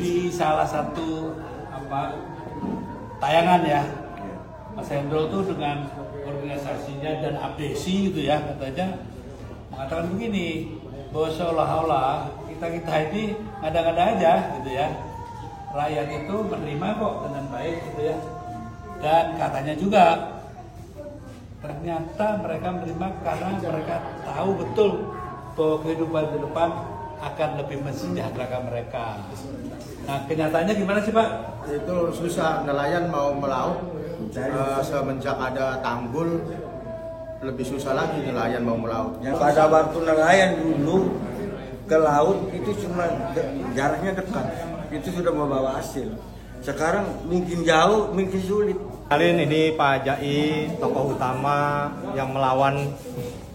di salah satu tayangan ya, Mas Hendro tuh dengan organisasinya dan abdesi gitu ya, katanya mengatakan begini, bahwa seolah-olah kita ini ngada-ngada aja gitu ya, rakyat itu menerima kok dengan baik gitu ya, dan katanya juga ternyata mereka menerima karena mereka tahu betul bahwa kehidupan di depan akan lebih mensejahterakan mereka. Nah, kenyataannya gimana sih Pak? Itu susah, nelayan mau melaut semenjak ada tanggul lebih susah lagi nelayan mau melaut. Pada waktu nelayan dulu ke laut itu cuma jaraknya dekat, itu sudah membawa hasil. Sekarang mungkin jauh, mungkin sulit. Kali ini Pak Jai, tokoh utama yang melawan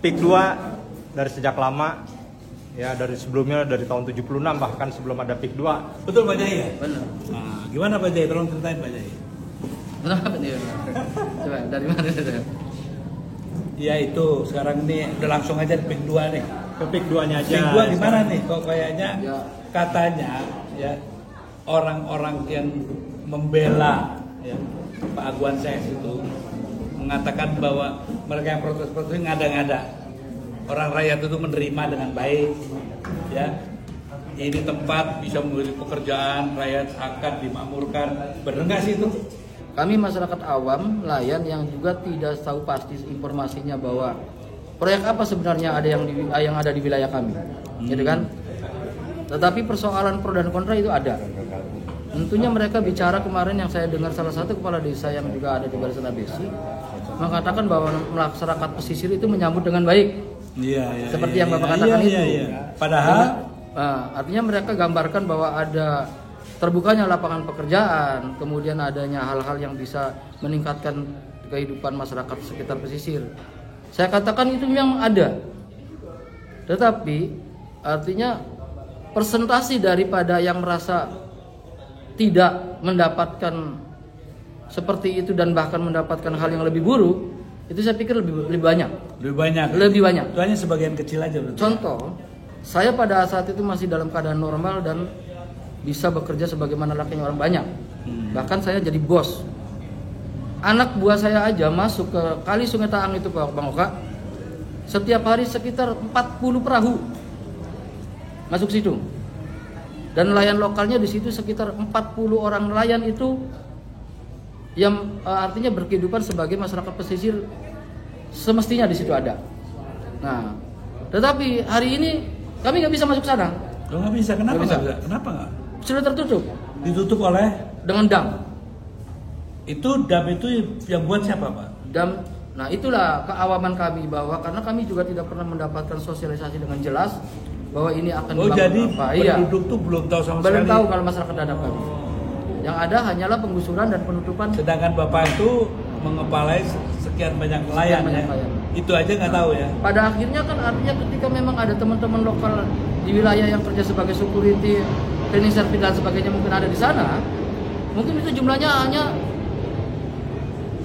PIK 2 dari sejak lama. Ya, dari sebelumnya, dari tahun 76 bahkan sebelum ada PIK 2. Betul Pak Jai ya? Benar. Nah, gimana Pak Jai? Tolong ceritain Pak Jai. Kenapa nih? Coba dari mana? Ya itu, sekarang ini udah langsung aja di PIK 2 nih. Ke PIK 2-nya aja. PIK 2 gimana nih? Kok kayaknya katanya ya orang-orang yang membela ya, Pak Aguan Ses itu mengatakan bahwa mereka yang protes-protes ini ngada-ngada. Orang rakyat itu menerima dengan baik, ya. Ini tempat bisa memberi pekerjaan, rakyat akan dimakmurkan. Benar nggak sih itu? Kami masyarakat awam, nelayan yang juga tidak tahu pasti informasinya bahwa proyek apa sebenarnya ada yang ada di wilayah kami, gitu kan? Tetapi persoalan pro dan kontra itu ada. Tentunya mereka bicara kemarin yang saya dengar salah satu kepala desa yang juga ada di Barisan Abesi mengatakan bahwa masyarakat pesisir itu menyambut dengan baik. Iya, seperti yang Bapak katakan itu. Padahal artinya mereka gambarkan bahwa ada terbukanya lapangan pekerjaan, kemudian adanya hal-hal yang bisa meningkatkan kehidupan masyarakat sekitar pesisir. Saya katakan itu memang ada. Tetapi artinya persentase daripada yang merasa tidak mendapatkan seperti itu dan bahkan mendapatkan hal yang lebih buruk, itu saya pikir lebih banyak. Lebih banyak. Itu hanya sebagian kecil aja. Betul. Contoh, saya pada saat itu masih dalam keadaan normal dan bisa bekerja sebagaimana layaknya orang banyak. Bahkan saya jadi bos. Anak buah saya aja masuk ke kali Sungai Taang itu Pak Bang Oka. Setiap hari sekitar 40 perahu masuk situ. Dan nelayan lokalnya di situ sekitar 40 orang nelayan itu yang artinya berkehidupan sebagai masyarakat pesisir semestinya di situ ada. Nah, tetapi hari ini kami nggak bisa masuk sana. Nggak bisa. Kenapa nggak bisa? Kenapa nggak? Sudah tertutup. Ditutup oleh? Dengan dam. Itu dam itu yang buat siapa Pak? Dam. Nah itulah keawaman kami bahwa karena kami juga tidak pernah mendapatkan sosialisasi dengan jelas bahwa ini akan dibangun jadi apa. Penduduk tuh belum tahu sama sekali. Belum tahu kalau masyarakat adat kami. Yang ada hanyalah penggusuran dan penutupan. Sedangkan Bapak itu mengepalai sekian banyak nelayan ya. Itu aja nggak tahu ya. Pada akhirnya kan artinya ketika memang ada teman-teman lokal di wilayah yang kerja sebagai security, cleaning service dan sebagainya mungkin ada di sana, mungkin itu jumlahnya hanya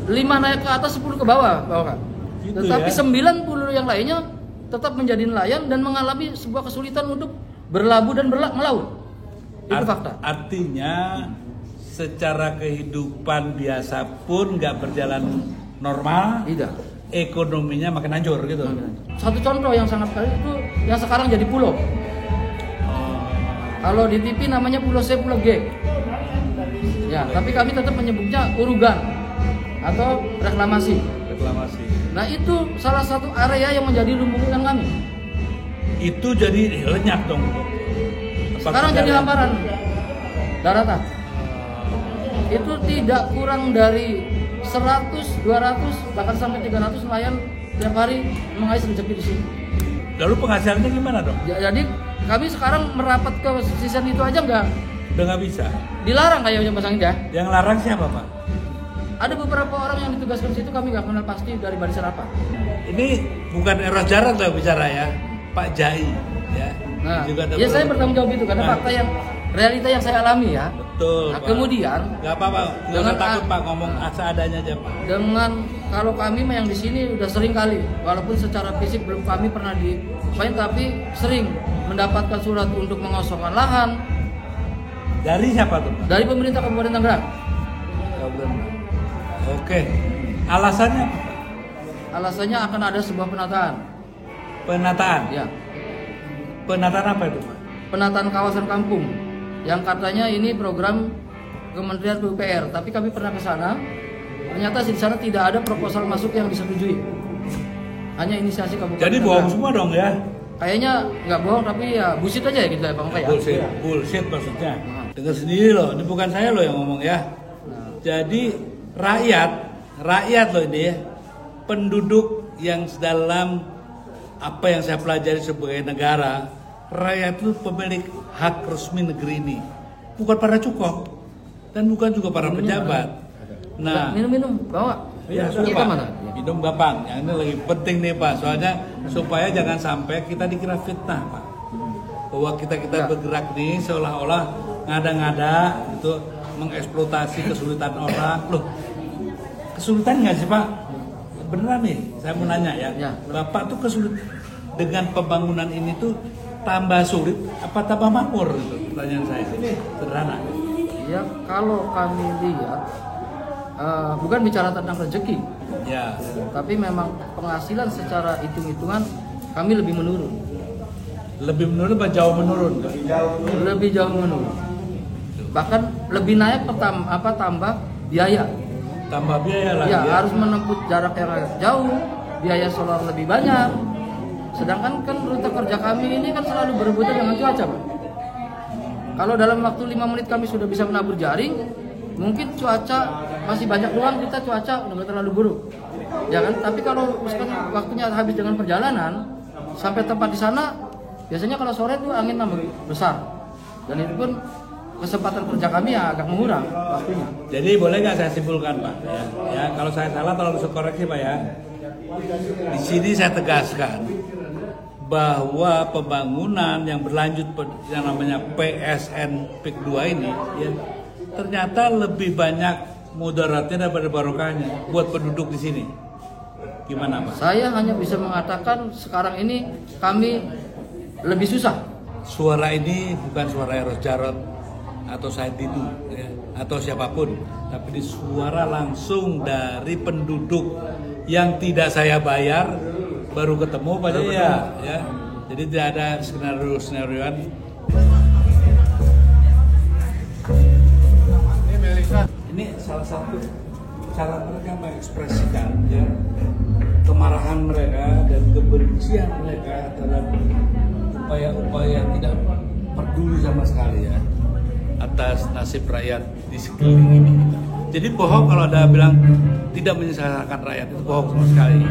5 naik ke atas 10 ke bawah kan. Gitu tetapi ya? 90 yang lainnya tetap menjadi nelayan dan mengalami sebuah kesulitan untuk berlabuh dan melaut. Itu fakta. Artinya secara kehidupan biasa pun nggak berjalan normal. Tidak. Ekonominya makin hancur gitu. Satu contoh yang sangat kali itu yang sekarang jadi pulau. Kalau di TV namanya Pulau C, Pulau G. Ya, tapi kami tetap menyebutnya urugan atau reklamasi. Nah itu salah satu area yang menjadi lumbungan kami. Itu jadi lenyap dong. Sekarang jadi hamparan daratan. Itu tidak kurang dari 100, 200, bahkan sampai 300 nelayan tiap hari mengais rezeki di sini. Lalu penghasilannya gimana dong? Jadi kami sekarang merapat ke sisian itu aja udah nggak bisa. Dilarang kayaknya Mas Angga. Yang larang siapa Pak? Ada beberapa orang yang ditugaskan di situ kami nggak kenal pasti dari barisan apa. Ini bukan Eros Jarot lah bicara ya, Pak Jai ya. Nah, juga ya saya bertanggung jawab itu karena fakta yang realita yang saya alami ya. Betul. Nah, Pak. Kemudian nggak apa-apa, nggak usah takut Pak ngomong seadanya aja Pak. Dengan kalau kami yang di sini udah sering kali, walaupun secara fisik belum kami pernah diapain, tapi sering mendapatkan surat untuk mengosongkan lahan, Dari siapa tuh, Pak? Dari pemerintah Kabupaten Tangerang. Oke. Alasannya apa? Alasannya akan ada sebuah penataan. Penataan. Ya, Penataan apa itu, Pak? penataan kawasan kampung. Yang katanya ini program Kementerian PUPR, tapi kami pernah ke sana. Ternyata di sana tidak ada proposal masuk yang disetujui. Hanya inisiasi Kabupaten. Jadi bohong semua dong ya? Kayaknya nggak bohong, tapi ya bullshit aja ya gitu ya Bang Oka ya. Bullshit maksudnya. Dengar sendiri loh, ini bukan saya loh yang ngomong ya. Jadi rakyat loh ini ya, penduduk yang dalam apa yang saya pelajari sebagai negara, rakyat itu pemilik hak resmi negeri ini, bukan para cukong dan bukan juga para pejabat. Nah, minum bawa. ya Kita sudah Pak, mana? minum Bapak. Yang ini lagi penting nih Pak, soalnya supaya jangan sampai kita dikira fitnah Pak, bahwa kita Ya. bergerak nih seolah-olah ngada-ngada itu mengeksploitasi kesulitan orang. Loh, kesulitan nggak sih Pak? Beneran nih, saya mau nanya ya. Ya. Bapak tuh kesulitan dengan pembangunan ini tuh tambah sulit apa tambah makmur gitu? Pertanyaan saya. Sederhana. Ya kalau kami lihat bukan bicara tentang rezeki, Ya. tapi memang penghasilan secara hitung-hitungan kami lebih menurun. Lebih menurun apa jauh menurun? Lebih jauh menurun. Bahkan lebih naik tambah biaya. Tambah biaya lagi Ya, ya. harus menempuh jarak yang jauh, biaya solar lebih banyak. Sedangkan kan rute kerja kami ini kan selalu berebutan dengan cuaca, Pak. Kalau dalam waktu 5 menit kami sudah bisa menabur jaring, mungkin cuaca masih banyak ruang, kita cuaca udah nggak terlalu buruk. Ya kan? Tapi kalau misalkan waktunya habis dengan perjalanan sampai tempat di sana, biasanya kalau sore itu angin tambah besar. Dan itu pun kesempatan kerja kami ya agak mengurang waktunya. Jadi boleh nggak saya simpulkan Pak? Ya, kalau saya salah tolong dikoreksi Pak ya. Di sini saya tegaskan bahwa pembangunan yang berlanjut yang namanya PSN PIK 2 ini ya, ternyata lebih banyak mudaratnya daripada barokahnya buat penduduk di sini. Gimana Pak? Saya hanya bisa mengatakan sekarang ini kami lebih susah. Suara ini bukan suara Eros Jarot atau Said Didu ya, atau siapapun, tapi ini suara langsung dari penduduk yang tidak saya bayar, baru ketemu pada ya. Jadi tidak ada skenario-skenarioan. Ini salah satu cara mereka mengekspresikan ya kemarahan mereka dan kebencian mereka terhadap upaya-upaya tidak peduli sama sekali ya atas nasib rakyat di sekeliling ini. Jadi bohong kalau ada bilang tidak menyesalkan rakyat, itu bohong sama sekali.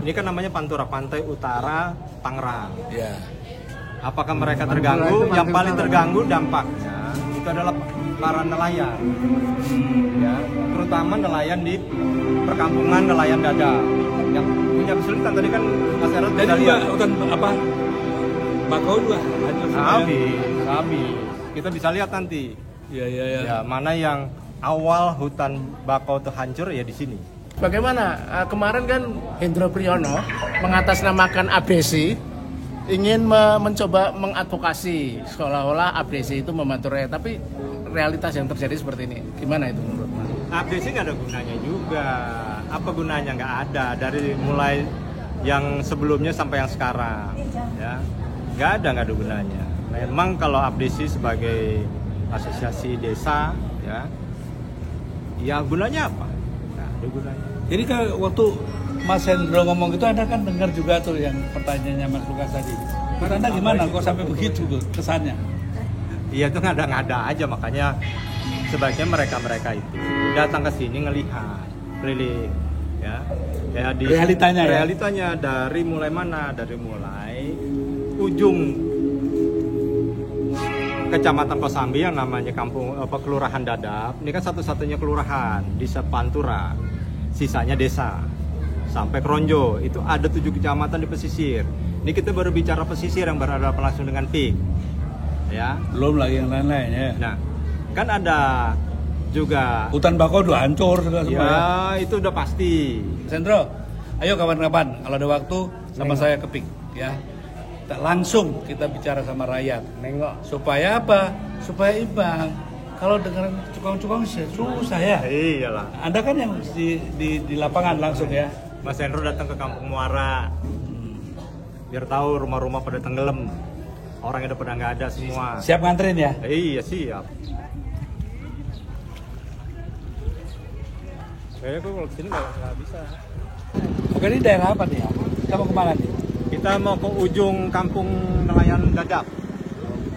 Ini kan namanya Pantura, Pantai Utara Tangerang. Ya. Apakah mereka terganggu? Yang paling terganggu dampaknya itu adalah para nelayan, ya, terutama nelayan di perkampungan nelayan dada yang punya kesulitan. Tadi kan Mas Erat Dan sudah juga lihat. hutan apa? Bakau juga hancur semua. Habis. Kita bisa lihat nanti. Ya. Ya, mana yang awal hutan bakau itu hancur ya di sini. Bagaimana kemarin kan Hendro Priyono mengatasnamakan ABC ingin mencoba mengadvokasi seolah-olah ABC itu membantu rakyat, tapi realitas yang terjadi seperti ini. Gimana itu menurut Mas? ABC nggak ada gunanya juga. Apa gunanya? Nggak ada. Dari mulai yang sebelumnya sampai yang sekarang, ya nggak ada gunanya. Memang kalau ABC sebagai asosiasi desa, ya gunanya apa? Nggak ada gunanya. Jadi kalau waktu Mas Hendro ngomong gitu, Anda kan dengar juga tuh yang pertanyaannya Mas Lukas tadi. Menurut Anda gimana kok sampai begitu tuh kesannya? Iya, itu ngada-ngada aja, makanya sebaiknya mereka itu datang ke sini ngelihat keliling, ya. Kayak di realitanya dari mulai mana? Dari mulai ujung Kecamatan Kosambi yang namanya Kelurahan Dadap. Ini kan satu-satunya kelurahan di Pantura. Sisanya desa. Sampai Kronjo, itu ada 7 kecamatan di pesisir. Ini kita baru bicara pesisir yang berada langsung dengan PIK. Ya. Belum lagi yang lain-lain ya. Nah, kan ada juga hutan bakau udah hancur semua ya. Itu udah pasti. Hendro, ayo kapan-kapan kalau ada waktu sama saya ke PIK ya. Langsung kita bicara sama rakyat. Nengok. Supaya apa? Supaya imbang. Kalau dengar cukong-cukong susah ya. Iyalah. Anda kan yang di lapangan langsung ya. Mas Hendro datang ke Kampung Muara. Biar tahu rumah-rumah pada tenggelam. Orangnya udah pada nggak ada semua. Siap nganterin ya? Iya siap. Kayaknya kalau kesini nggak bisa. Oke, ini daerah apa nih ya? Kita mau kemana nih? Kita mau ke ujung Kampung Nelayan Dadap.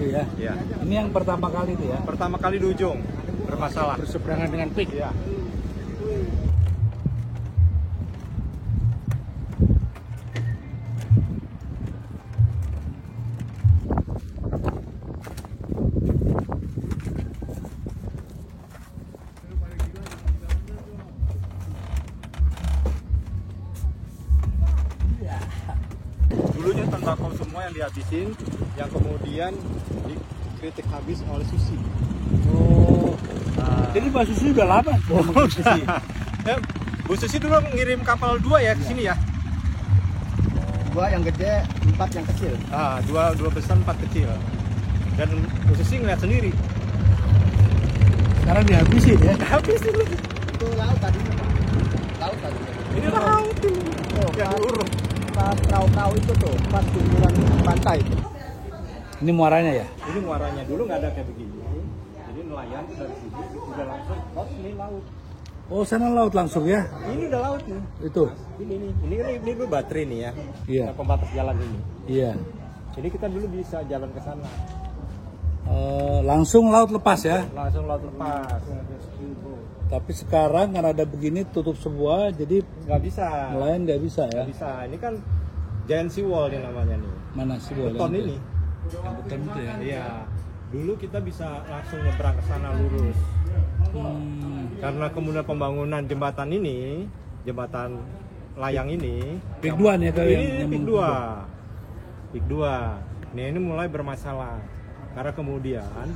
Gitu ya. Ya. Ini yang pertama kali itu ya. Pertama kali di ujung bermasalah. Berseberangan dengan PIK. Ya. Dulunya tembakau semua yang dihabisin, yang kemudian dikritik habis oleh Susi. Oh. Jadi Mbak Susi udah lama. Oh, Susi. Bu Susi dulu ngirim kapal 2 ya ke sini ya? 2 yang gede, 4 yang kecil. Dua besar 4 kecil. Dan Bu Susi ngeliat sendiri. Sekarang dihabisin ya. Habisin. Itu laut tadi. Laut tadi. Ini laut ini. Yang diuruk. Pas perahu itu tuh, pas kunjuran pantai. Ini muaranya ya? Ini muaranya dulu nggak ada kayak begini. Jadi nelayan dari sini udah langsung ini laut. Oh, sana laut langsung ya? Ini udah laut nih. Itu. Ini dulu baterai nih ya. Iya. Nah, pembatas jalan ini. Iya. Jadi kita dulu bisa jalan ke sana. Langsung laut lepas ya? Langsung laut lepas. Tapi sekarang kan ada begini tutup semua, jadi Nggak bisa. nelayan nggak bisa ya? Nggak bisa. Ini kan giant sea wall nih namanya nih. Mana sih boleh? Beton ini. Yang beton itu ya? Iya. Dulu kita bisa langsung nyebrang ke sana lurus. Karena kemudian pembangunan jembatan ini, jembatan layang ini, Pik 2 nih kalau ini Pik 2. Pik 2. Ini mulai bermasalah. Karena kemudian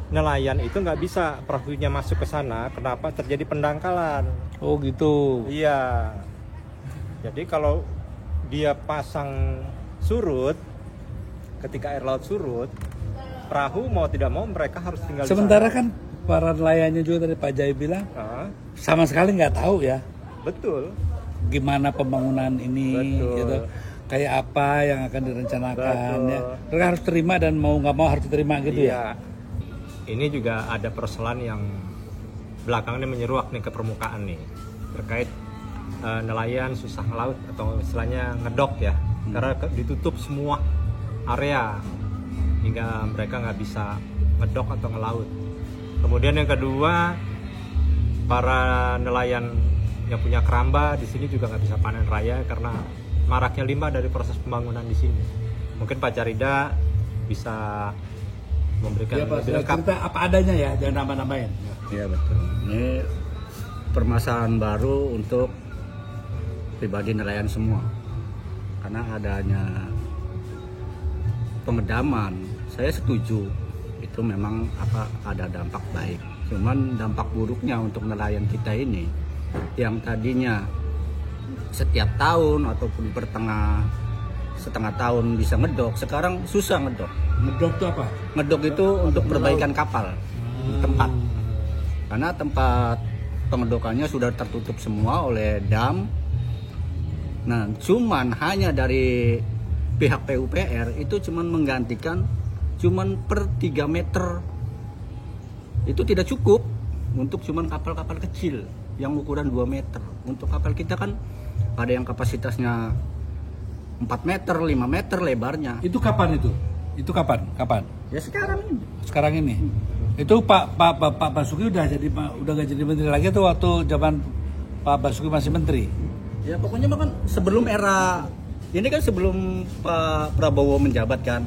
nelayan itu nggak bisa perahunya masuk ke sana. Kenapa? Terjadi pendangkalan. Oh gitu. Iya. Jadi kalau dia pasang surut, ketika air laut surut, perahu mau tidak mau mereka harus tinggal Sementara di sana. kan para nelayannya juga tadi Pak Jai bilang sama sekali nggak tahu ya Betul. gimana pembangunan ini, Betul. gitu. Kayak apa yang akan direncanakan Betul. ya. Mereka harus terima dan mau nggak mau harus diterima gitu ya. Iya. Ini juga ada persoalan yang belakangnya menyeruak nih ke permukaan nih terkait nelayan susah laut atau istilahnya ngedok ya, karena ditutup semua area hingga mereka nggak bisa ngedok atau ngelaut. Kemudian yang kedua, para nelayan yang punya keramba di sini juga nggak bisa panen raya karena maraknya limbah dari proses pembangunan di sini. Mungkin Pak Carida bisa memberikan Iya, Pak, lebih lengkap. cerita apa adanya ya, jangan nambah-nambahin. Iya betul. Ini permasalahan baru untuk pribadi nelayan semua. Karena adanya pengedaman, saya setuju itu memang ada dampak baik. Cuman dampak buruknya untuk nelayan kita ini yang tadinya setiap tahun ataupun setengah tahun bisa ngedok, sekarang susah ngedok. Ngedok itu apa? Ngedok itu untuk perbaikan kapal tempat, karena tempat pengedokannya sudah tertutup semua oleh dam. Nah, cuman hanya dari pihak PUPR itu cuman menggantikan cuman per 3 meter. Itu tidak cukup untuk cuman kapal-kapal kecil yang ukuran 2 meter. Untuk kapal kita kan ada yang kapasitasnya 4 meter, 5 meter lebarnya. Itu kapan itu? Itu kapan? Ya sekarang ini. Sekarang ini. Itu Pak Basuki udah gak jadi menteri lagi tuh waktu zaman Pak Basuki masih menteri. Ya pokoknya kan sebelum era ini kan sebelum Pak Prabowo menjabat kan.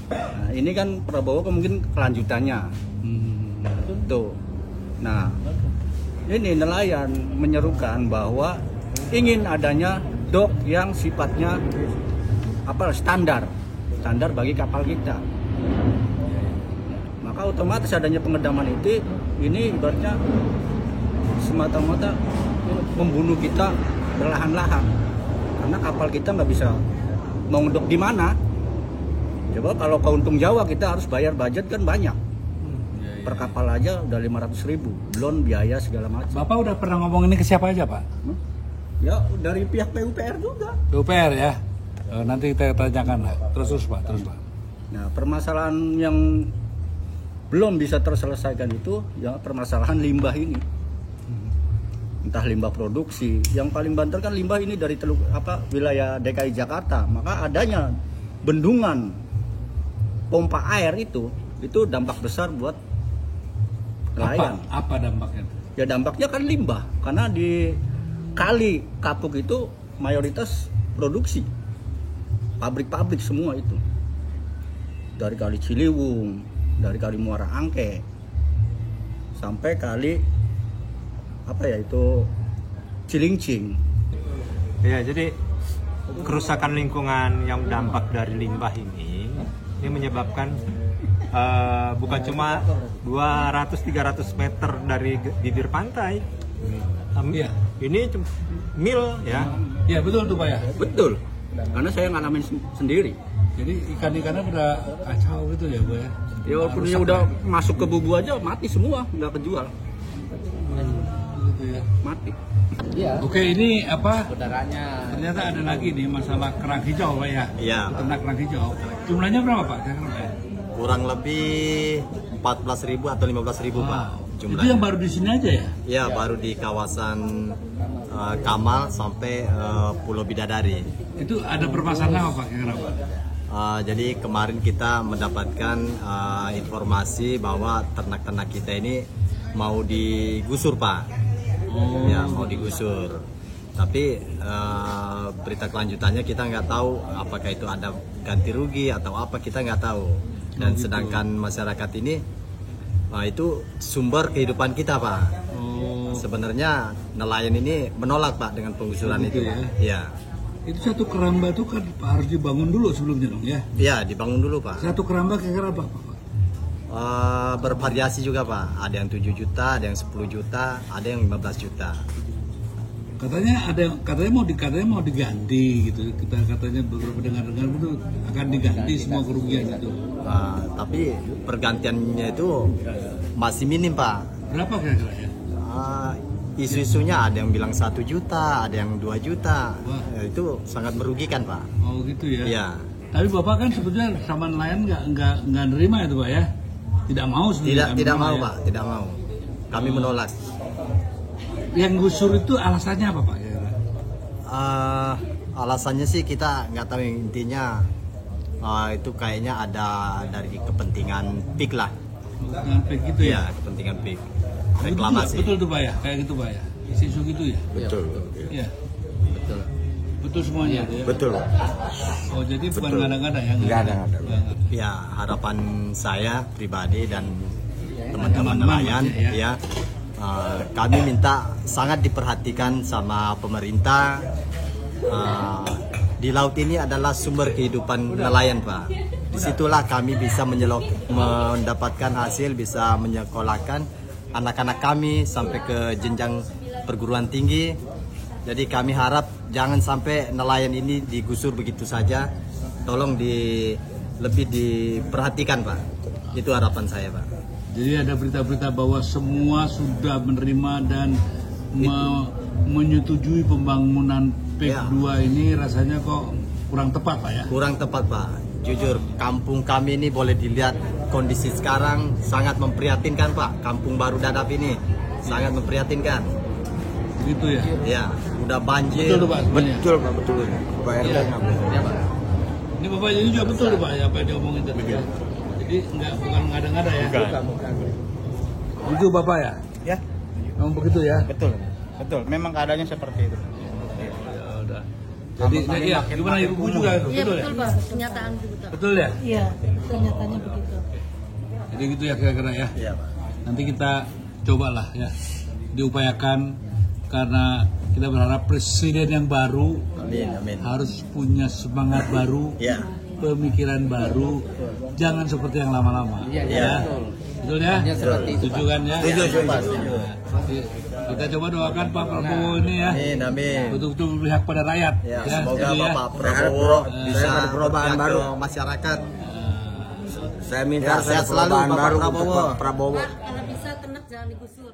Nah, ini kan Prabowo mungkin kelanjutannya. Tuh. Nah, ini nelayan menyerukan bahwa ingin adanya dok yang sifatnya standar bagi kapal kita. Maka otomatis adanya pengedaman itu ini ibaratnya semata-mata membunuh kita berlahan-lahan, karena kapal kita nggak bisa mau ngedok di mana. Coba kalau ke Untung Jawa kita harus bayar budget kan banyak. per kapal aja udah 500.000, belum biaya segala macam. Bapak udah pernah ngomong ini ke siapa aja, Pak? Ya dari pihak PUPR juga. PUPR ya. Nanti kita tanyakan lah. Terus Pak, terus Pak. Nah, permasalahan yang belum bisa terselesaikan itu ya permasalahan limbah ini. Entah limbah produksi, yang paling banter kan limbah ini dari wilayah DKI Jakarta. Maka adanya bendungan pompa air itu dampak besar buat nelayan. Apa dampaknya? Ya dampaknya kan limbah, karena di Kali Kapuk itu mayoritas produksi, pabrik-pabrik semua itu. Dari Kali Ciliwung, dari Kali Muara Angke, sampai Kali Cilincing. Ya, jadi kerusakan lingkungan yang dampak dari limbah ini menyebabkan bukan cuma 200-300 meter dari bibir pantai. Iya. Ini mil ya. Iya betul tuh Pak ya. Betul. Karena saya ngalamin sendiri. Jadi ikan-ikannya udah kacau gitu ya Bu ya. Ya walaupun dia udah masuk ke bubu aja mati semua, nggak kejual. Gitu ya. Mati. Iya. Oke, ini apa? Saudaranya. Ternyata ada lagi nih masalah kerang hijau Pak ya. Iya. Ternak kerang hijau. Jumlahnya berapa Pak? Kira-kira? Kurang lebih 14.000 atau 15.000 Pak jumlahnya. Itu yang baru di sini aja ya? Ya, baru di kawasan Kamal sampai Pulau Bidadari. Itu ada permasalahan apa Pak? Kira-kira Pak? Jadi kemarin kita mendapatkan informasi bahwa ternak-ternak kita ini mau digusur Pak. Ya, mau digusur. Tapi berita kelanjutannya kita nggak tahu apakah itu ada ganti rugi atau apa, kita nggak tahu. Dan sedangkan masyarakat ini itu sumber kehidupan kita Pak. Sebenarnya nelayan ini menolak Pak dengan penggusuran itu. Ya. Itu satu keramba itu kan harus dibangun dulu sebelumnya dong ya? Ya, dibangun dulu Pak. Satu keramba kira-kira berapa Pak? Bervariasi juga Pak. Ada yang 7 juta, ada yang 10 juta, ada yang 15 juta. Katanya mau diganti gitu. Kita katanya beberapa dengar-dengar itu akan diganti semua kerugian itu. Tapi pergantiannya itu masih minim Pak. Berapa kira-kira ya? Isu-isunya ada yang bilang 1 juta, ada yang 2 juta. Itu sangat merugikan Pak. Oh gitu ya? Iya. Tapi Bapak kan sebetulnya sama nelayan nggak nerima itu Pak ya? Tidak mau sebenarnya? Tidak mau ya? Pak, tidak mau. Kami menolak. Yang gusur itu alasannya apa Pak? Alasannya sih kita nggak tahu, intinya itu kayaknya ada dari kepentingan PIK lah. Kepentingan PIK gitu ya? Iya, kepentingan PIK. Reklamasi. Betul tuh Pak ya? Kayak gitu Pak ya? Isu gitu ya? Betul. Iya. Betul semuanya ya? Betul. Oh jadi bukan ngada-ngada ya? Nggak ada. Ya, harapan saya pribadi dan teman-teman nelayan ya, kami minta sangat diperhatikan sama pemerintah. Di laut ini adalah sumber kehidupan nelayan Pak. Disitulah kami bisa mendapatkan hasil, bisa menyekolahkan anak-anak kami sampai ke jenjang perguruan tinggi. Jadi kami harap jangan sampai nelayan ini digusur begitu saja. Tolong lebih diperhatikan Pak. Itu harapan saya Pak. Jadi ada berita-berita bahwa semua sudah menerima dan menyetujui pembangunan PIK 2 ini, rasanya kok kurang tepat Pak ya? Kurang tepat Pak. Jujur, kampung kami ini boleh dilihat kondisi sekarang sangat memprihatinkan Pak. Kampung Baru Dadap ini sangat memprihatinkan. Gitu ya? Ya, udah banjir. Betul Pak? Betul Pak, betul. Pak RT Ya, Pak. Ini Bapak ini juga betul Pak ya, apa yang diomongin tadi ya? Jadi bukan ngada-ngada ya? Bukan. Itu Bapak ya? Ya, Memang begitu ya? betul. Memang keadaannya seperti itu. Ya udah. Jadi ya, gimana Ibu juga itu? Iya Betul ya? betul Pak, kenyataan begitu. Betul ya? Iya, kenyataannya begitu. Jadi gitu ya kira-kira ya? Iya Pak. Nanti kita cobalah ya, diupayakan, karena kita berharap presiden yang baru Amin. harus punya semangat baru, Ya. pemikiran baru, jangan seperti yang lama-lama. Iya. Betul ya? Hanya seperti itu, Setuju kan ya? Setuju Pak. Kita coba doakan Pak Prabowo ini ya, Amin. betul-betul berpihak pada rakyat. Ya, semoga setuju ya? Bapak Prabowo bisa perubahan berpihak baru. ke masyarakat. Saya minta Ya, sehat selalu perubahan Bapak baru Prabowo. untuk Pak Prabowo. Pak, kalau bisa ternak jangan digusur.